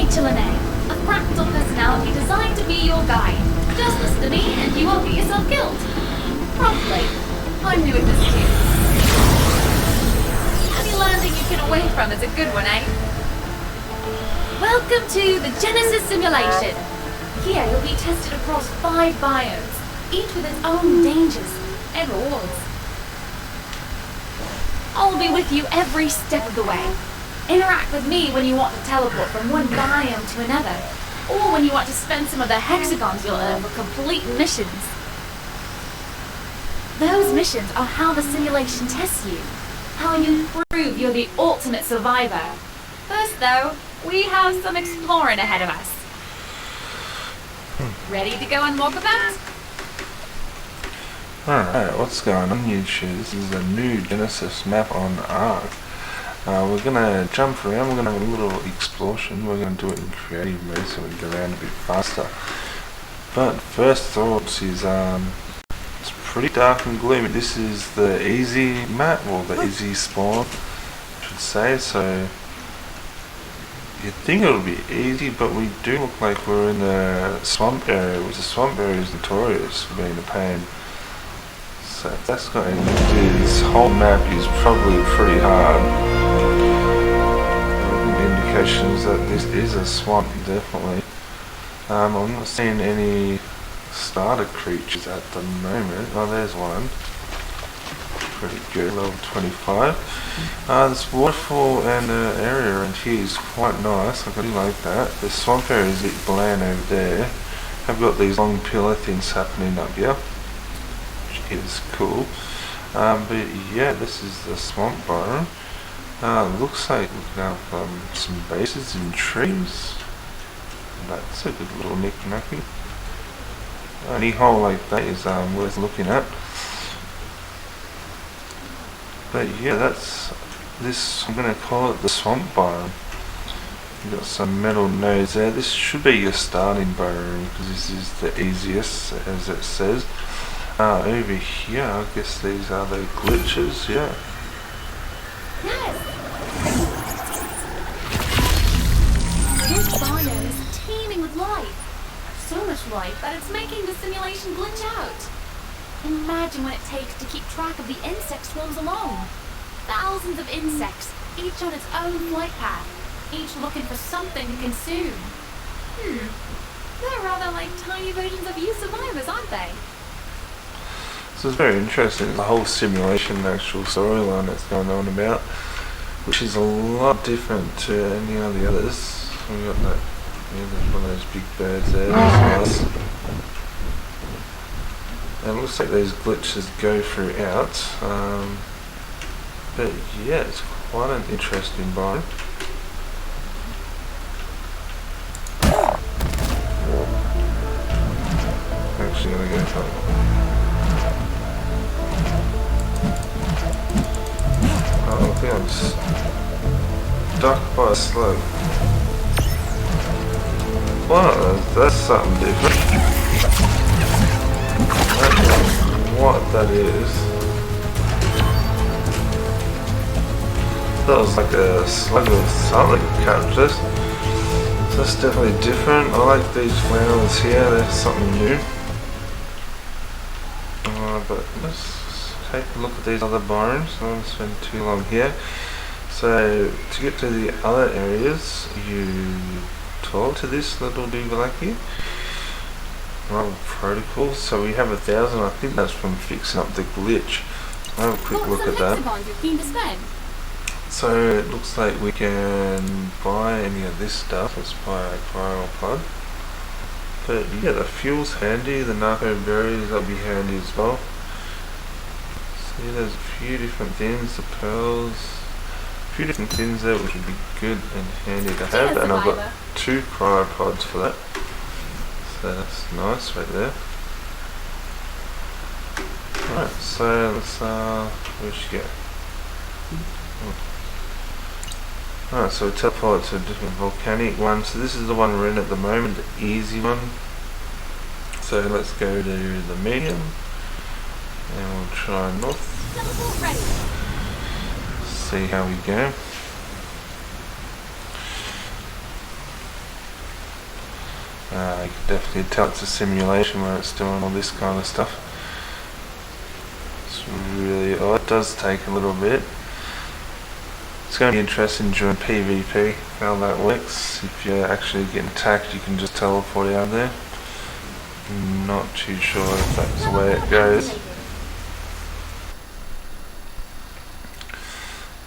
HLN-A, a fractal personality designed to be your guide. Just listen to me and you won't get yourself killed. Probably. I'm new at this too. Any landing you get away from is a good one, eh? Welcome to the Genesis simulation. Here you'll be tested across 5 biomes, each with its own dangers and rewards. I'll be with you every step of the way. Interact with me when you want to teleport from one biome to another, or when you want to spend some of the hexagons you'll earn for complete missions. Those missions are how the simulation tests you, how you prove you're the ultimate survivor. First though, we have some exploring ahead of us. Ready to go and walk about? Alright, what's going on YouTube? This is a new Genesis map on ARK. We're going to jump around, we're going to have a little exploration, we're going to do it in creative mode so we can go around a bit faster. But first thoughts is, it's pretty dark and gloomy. This is the easy map, or the easy spawn, I should say, so you'd think it'll be easy, but we do look like we're in the swamp area, which the swamp area is notorious for being a pain. So that's going to do, this whole map is probably pretty hard. Indications that this is a swamp, definitely. I'm not seeing any starter creatures at the moment. Oh, there's one. Pretty good, level 25. This waterfall and the area around here is quite nice. I really like that. The swamp area is a bit bland over there. I've got these long pillar things happening up here, which is cool. But yeah, this is the swamp biome. Looks like we can have some bases in trees. That's a good little knick-knacky. Any hole like that is worth looking at. But yeah, that's this. I'm going to call it the swamp biome. You've got some metal nodes there. This should be your starting biome because this is the easiest, as it says. Over here, I guess these are the glitches. Yeah. This biome is teeming with life. So much life that it's making the simulation glitch out. Imagine what it takes to keep track of the insect swarms alone. Thousands of insects, each on its own flight path, each looking for something to consume. They're rather like tiny versions of you survivors, aren't they? So it's very interesting, the whole simulation, the actual storyline that's going on about, which is a lot different to any of the others. We've got that, yeah, there's one of those big birds there, that's nice. And it looks like these glitches go throughout, but yeah, it's quite an interesting biome. Actually gonna go for it. Oh, I think I'm stuck by a slug. Wow, that's something different. I don't know what that is. That was like a slug or something captured. So that's definitely different. I like these flowers here, they're something new. But let's take a look at these other biomes. I don't want to spend too long here. So to get to the other areas, you talk to this little doogalaki. Well, protocol. So we have 1,000. I think that's from fixing up the glitch. I'll have a quick look at that. So it looks like we can buy any of this stuff. Let's buy a cryo plug. But yeah, the fuel's handy. The narco berries, that'll be handy as well. See, there's a few different things. The pearls, a few different things there, which would be good and handy to have. And I've got 2 cryopods for that. So that's nice right there. Alright, so let's where'd she go? Alright, so we teleport to a different volcanic one. So this is the one we're in at the moment, the easy one. So let's go to the medium. And we'll try north. See how we go. You can definitely tell it's a simulation where it's doing all this kind of stuff. It's really, oh, it does take a little bit. It's going to be interesting during PvP how that works. If you're actually getting attacked, you can just teleport out there. Not too sure if that's the way it goes.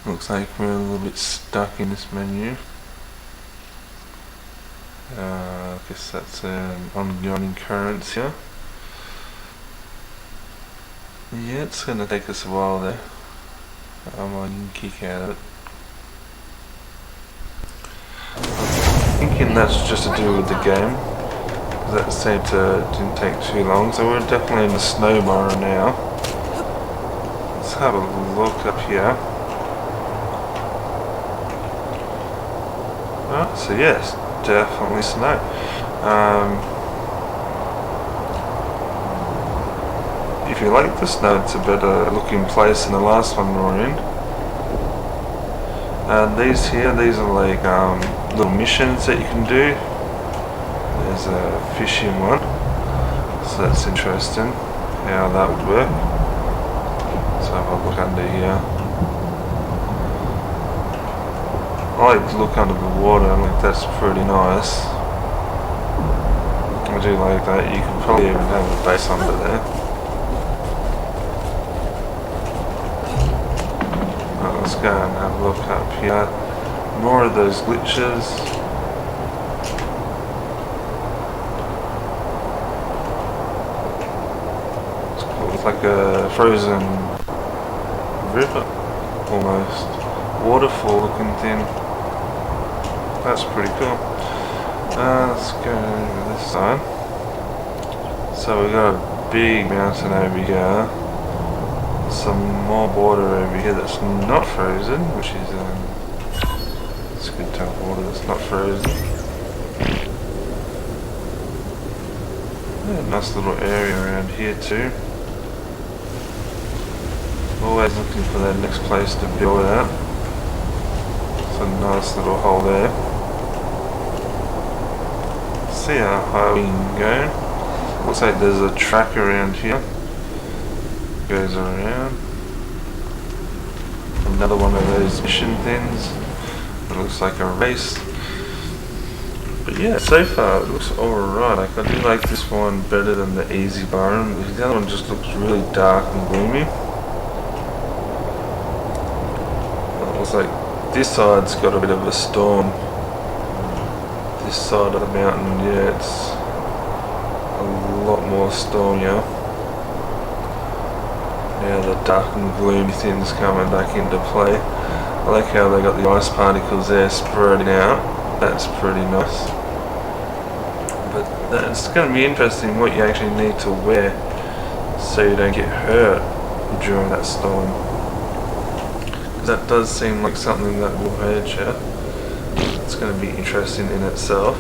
Looks like we're a little bit stuck in this menu. I guess that's an ongoing occurrence here. Yeah, it's going to take us a while there. I might kick out of it. I'm thinking that's just to do with the game. That seemed to didn't take too long, so we're definitely in the snow biome now. Let's have a look up here. Oh, so yes, definitely snow. If you like the snow, it's a better looking place than the last one we were in. These are like little missions that you can do. There's a fishing one, so that's interesting how that would work. Let's have a look under here. I like to look under the water, I think that's pretty nice. I do like that. You can probably even have a base under there. Right, let's go and have a look up here. More of those glitches. It's like a frozen river, almost. Waterfall looking thing. That's pretty cool. Let's go over this side. So we got a big mountain over here. Some more water over here that's not frozen, which is it's good to have water that's not frozen. Yeah, nice little area around here too. Always looking for that next place to build at. It's a nice little hole there. See how high we can go. Looks like there's a track around here. Goes around. Another one of those mission things. It looks like a race. But yeah, so far it looks alright. Like, I do like this one better than the easy biome. The other one just looks really dark and gloomy. It looks like this side's got a bit of a storm. This side of the mountain, yeah, it's a lot more stormier. Yeah, the dark and gloomy things coming back into play. I like how they got the ice particles there spreading out. That's pretty nice. But it's going to be interesting what you actually need to wear so you don't get hurt during that storm. That does seem like something that will hurt you. It's going to be interesting in itself.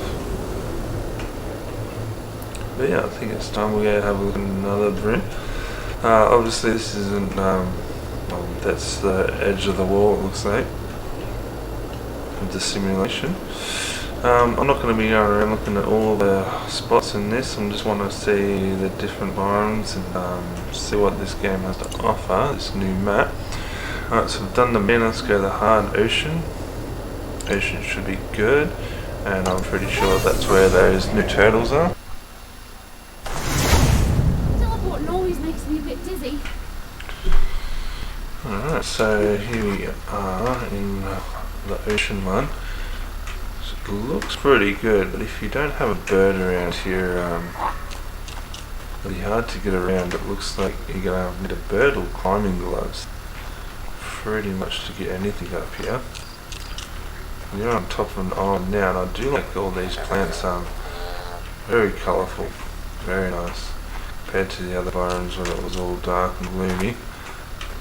But yeah, I think it's time we go have a look at another room. Obviously this isn't, that's the edge of the wall it looks like, of the simulation. I'm not going to be going around looking at all the spots in this. I just want to see the different biomes and see what this game has to offer, this new map. Alright, so we've done the main, let's go to the hard ocean. Ocean should be good, and I'm pretty sure that's where those new turtles are. Teleporting always makes me a bit dizzy. Alright, so here we are in the ocean one. So it looks pretty good, but if you don't have a bird around here, it'll be hard to get around. It looks like you're going to need a bird or climbing gloves pretty much to get anything up here. You're on top of an island now, and I do like all these plants. Very colourful, very nice compared to the other biomes where it was all dark and gloomy.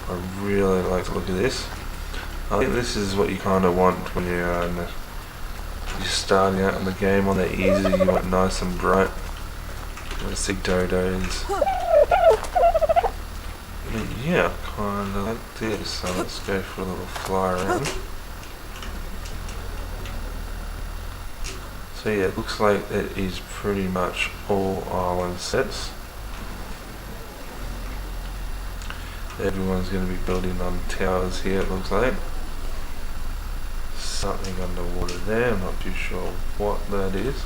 I really like the look of this. I think this is what you kind of want when you're starting out in the game on the easy. You want nice and bright. You want to see dodos. But yeah, kind of like this. So let's go for a little fly around. So yeah, it looks like it is pretty much all island sets. Everyone's going to be building on towers here, it looks like. Something underwater there, I'm not too sure what that is.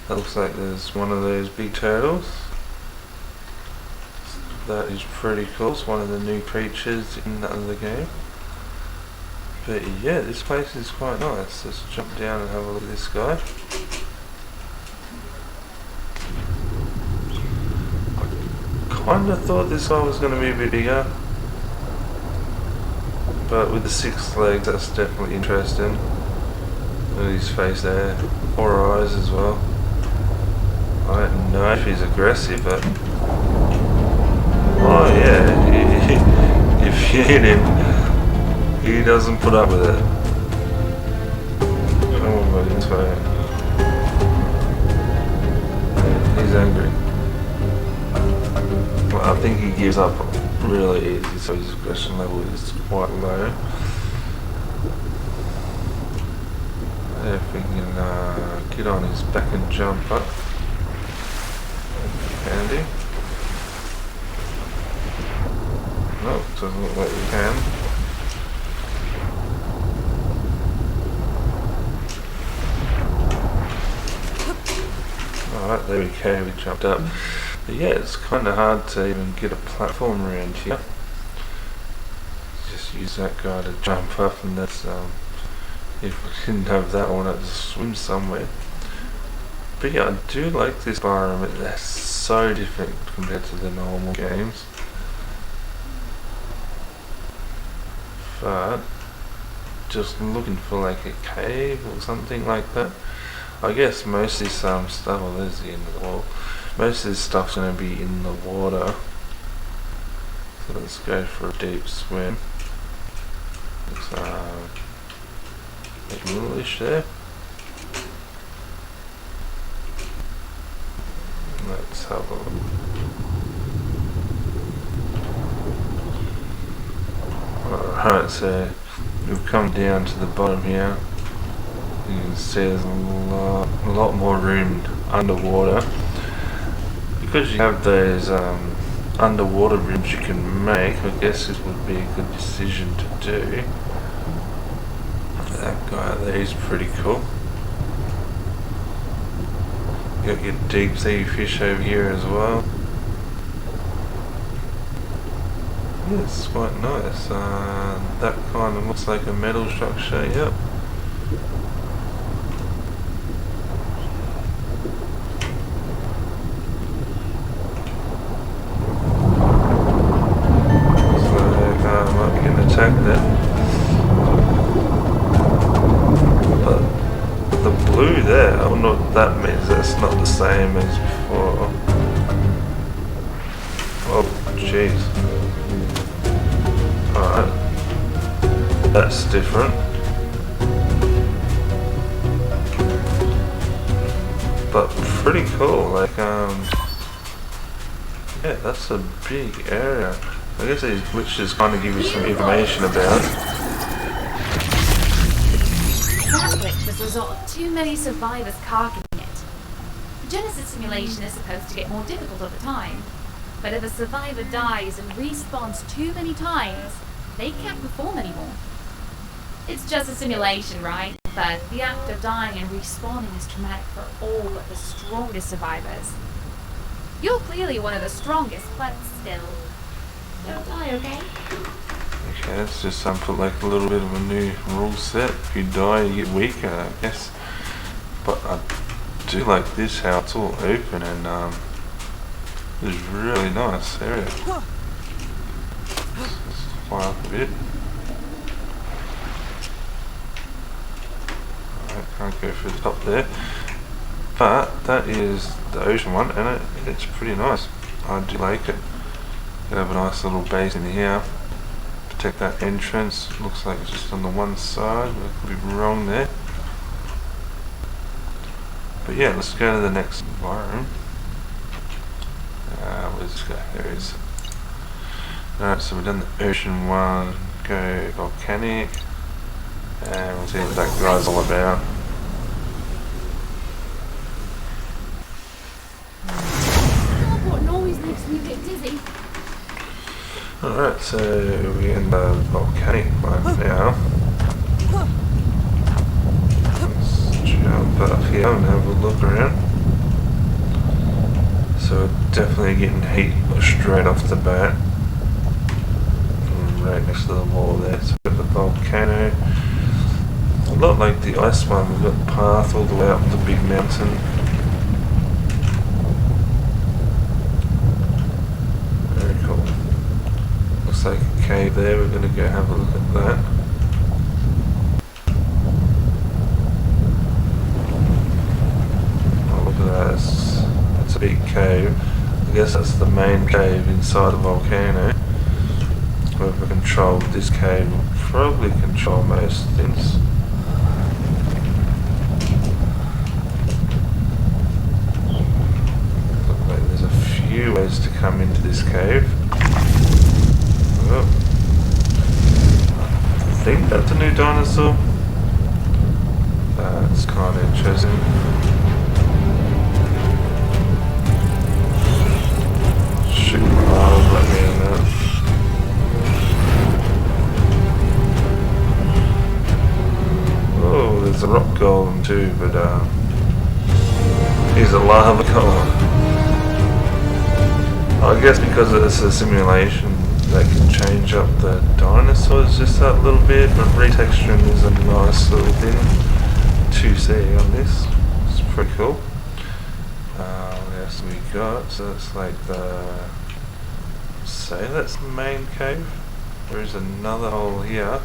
That looks like there's one of those big turtles. That is pretty cool, it's one of the new creatures in the game. But yeah, this place is quite nice. Let's jump down and have a look at this guy. I kinda thought this guy was going to be a bit bigger. But with the 6 legs, that's definitely interesting. Look at his face there. 4 eyes as well. I don't know if he's aggressive, but... oh yeah, if you hit him, he doesn't put up with it. Oh my goodness, he's angry. Well, I think he gives up really easy, so his aggression level is quite low. If we can get on his back and jump up, that'd be handy. No, doesn't look like we can. Alright, there we go, we jumped up. But yeah, it's kind of hard to even get a platform around here. Just use that guy to jump up, and that's, if we didn't have that, I wanted to swim somewhere. But yeah, I do like this environment, that's so different compared to the normal games. But, just looking for like a cave or something like that. I guess most of this stuff, well there's the end of the wall, most of this stuff's going to be in the water. So let's go for a deep swim. Looks like English there. Let's have a look. Alright, so we've come down to the bottom here. You can see there's a lot more room underwater. Because you have those underwater rooms you can make, I guess this would be a good decision to do. That guy there is pretty cool. You got your deep sea fish over here as well. Yeah, it's quite nice. That kind of looks like a metal structure, yep. Attack there. But the blue there, I wonder what that means. That's not the same as before. Oh jeez. Alright. That's different. But pretty cool, like yeah, that's a big area. I guess these glitches kind of give you some information about. That glitch was the result of too many survivors carking it. Genesis simulation is supposed to get more difficult over time, but if a survivor dies and respawns too many times, they can't perform anymore. It's just a simulation, right? But the act of dying and respawning is traumatic for all but the strongest survivors. You're clearly one of the strongest, but still. Don't die, okay? Okay, that's just put like a little bit of a new rule set. If you die, you get weaker, I guess. But I do like this, how it's all open and it's really nice area. Let's fly up a bit. Alright, can't go through the top there. But that is the ocean one, and it's pretty nice. I do like it. Have a nice little base in here. Protect that entrance. Looks like it's just on the one side, but I could be wrong there. But yeah, let's go to the next environment. Where's this guy? There he is. Alright, so we've done the ocean one. Go volcanic. And we'll see what that guy's all about. Teleporting always makes me a bit dizzy. Alright, so we're in the volcanic one now. Let's jump up here and have a look around. So we're definitely getting heat straight off the bat. Right next to the wall there, so we've got the volcano. A lot like the ice one, we've got the path all the way up the big mountain. Very cool. Looks like a cave there, we're going to go have a look at that. Oh, look at that, that's a big cave. I guess that's the main cave inside the volcano. Whoever controlled this cave will probably control most things. Looks like there's a few ways to come into this cave. Oh. I think that's a new dinosaur. That's kind of interesting. Shoot, let me in there. Oh, there's a rock golem too, but he's a lava golem. I guess because it's a simulation, they can change up the dinosaurs just that little bit, but retexturing is a nice little thing to see on this. It's pretty cool. What else have we got? So it's like say that's the main cave. There is another hole here.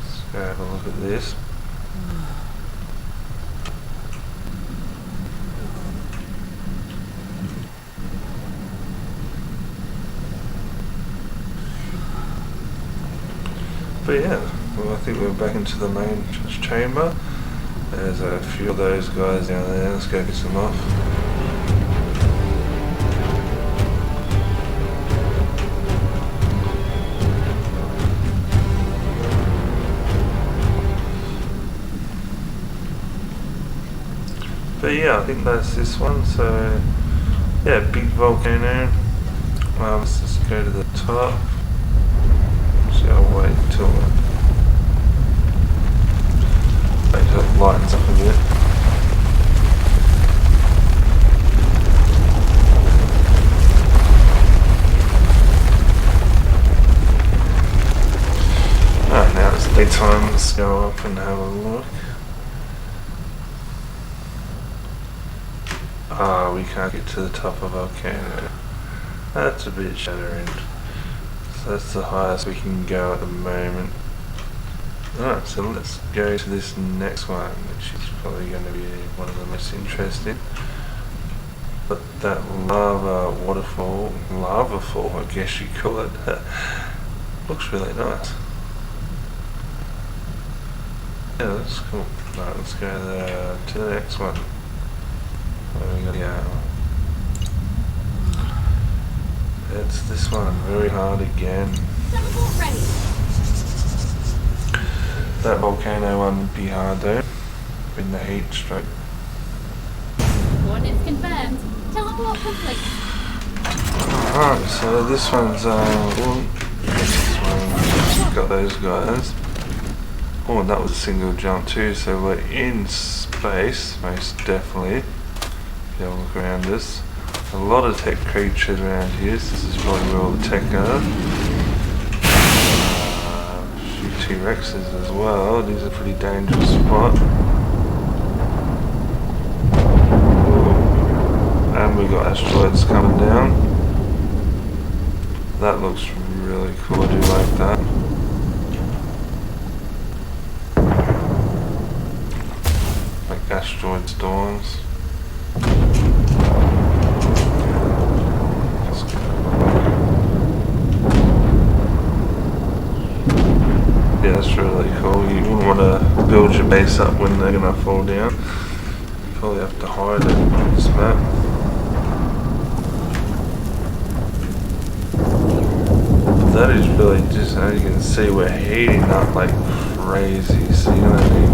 Let's go have a look at this. But yeah, well, I think we're back into the main chamber. There's a few of those guys down there. Let's go get some off. But yeah, I think that's this one. So yeah, big volcano. Let's just go to the top. Actually, I'll wait till it lightens up a bit. Alright, now it's daytime. Let's go up and have a look. Ah, we can't get to the top of the volcano. That's a bit shattering. So that's the highest we can go at the moment. Alright, so let's go to this next one, which is probably going to be one of the most interesting. But that lava fall, I guess you call it, looks really nice. Yeah, that's cool. Alright, let's go to the next one. It's this one, very hard again. Teleport ready. That volcano one would be hard though, in the heat stroke. Coordinates confirmed. Teleport complete. Alright, so this one's got those guys. Oh, and that was a single jump too, so we're in space, most definitely. Have a look around us. A lot of tech creatures around here, so this is probably where all the tech are. A few T-Rexes as well. These are a pretty dangerous spot. Ooh. And we've got asteroids coming down. That looks really cool, I do like that. Like asteroid storms. Yeah, that's really cool. You wouldn't want to build your base up when they're going to fall down. You probably have to hide it on this map. But that is really just, as you can see, we're heating up like crazy. So you're gonna need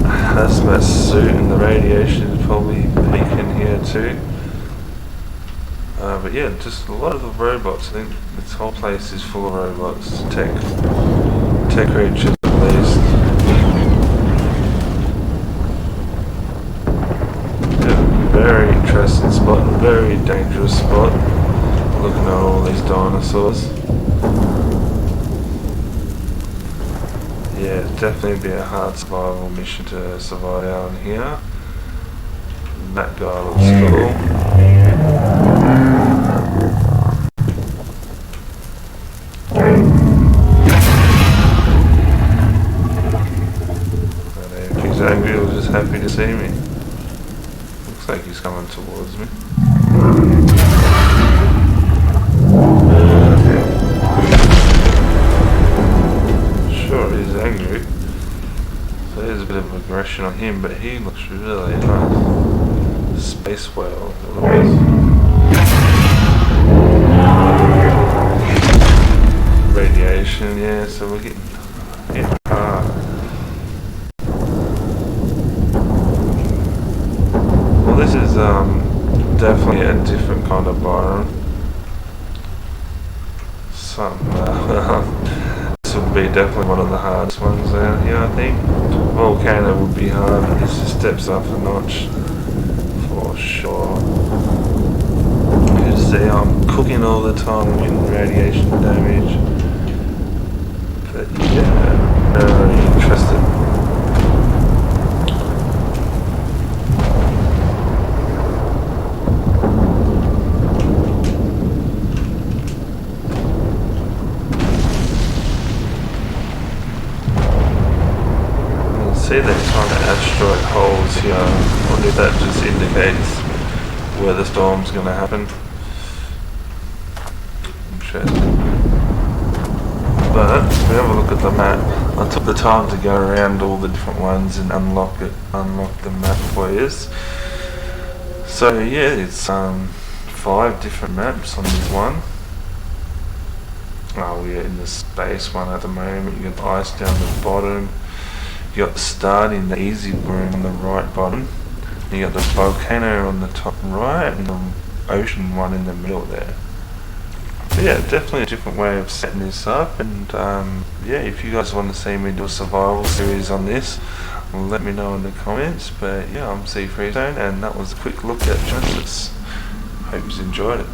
a hazmat suit, and the radiation is probably peaking here too. But yeah, just a lot of the robots. I think this whole place is full of robots, tech creatures at least. Yeah, very interesting spot, very dangerous spot. Looking at all these dinosaurs. Yeah, definitely be a hard survival mission to survive down here. And that guy looks cool. And if he's angry or just happy to see me. Looks like he's coming towards me. Sure, he's angry. So there's a bit of aggression on him, but he looks really nice. Space whale. Radiation, yeah, so we're getting hit hard. Well, this is definitely a different kind of biome. This would be definitely one of the hardest ones out here, I think. Volcano would be hard, but this just steps up a notch for sure. You can see I'm cooking all the time, getting radiation damage. But yeah, very interested. See that kind of asteroid holes here. I wonder if that just indicates where the storm's going to happen. Interesting. But if we have a look at the map, I took the time to go around all the different ones and unlock the map for you. So yeah, it's 5 different maps on this one. Oh, we're in the space one at the moment. You got ice down the bottom. You got the start in the easy room on the right bottom. You got the volcano on the top right, and the ocean one in the middle there. So yeah, definitely a different way of setting this up. And yeah, if you guys want to see me do a survival series on this, let me know in the comments. But yeah, I'm C3Zone, and that was a quick look at Genesis. Hope you enjoyed it.